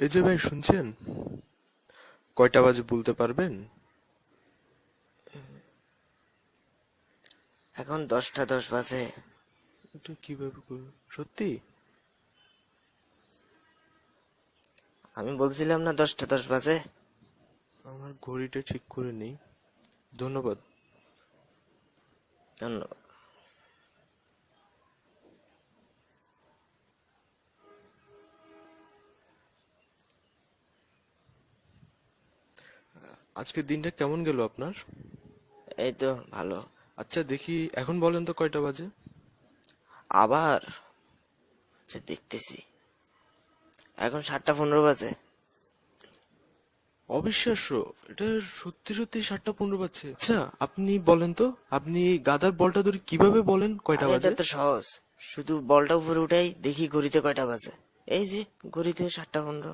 এই যে ভাই শুনছেন, কয়টা বাজে বলতে পারবেন? এখন 10টা 10 বাজে। এটা কিভাবে করব সত্যি? আমি বলছিলাম না 10টা 10 বাজে। আমার ঘড়িটা ঠিক করে নেই। ধন্যবাদ। ধন্যবাদ। আজকের দিনটা কেমন গেল আপনার? এই তো ভালো। আচ্ছা দেখি, এখন বলেন তো কয়টা বাজে? আবার আচ্ছা দেখতেছি, এখন 7টা 15 বাজে। অবিশ্বাস্য, এটা সত্যি সত্যি 7টা 15 বাজছে। আচ্ছা আপনি বলেন তো, আপনি গাদার বলটা ধরে কিভাবে বলেন কয়টা আরে এটা বাজে? তো সহজ, শুধু বলটা উপরে উঠাই দেখি ঘড়িতে কয়টা বাজে। এই যে ঘড়িতে 7টা 15।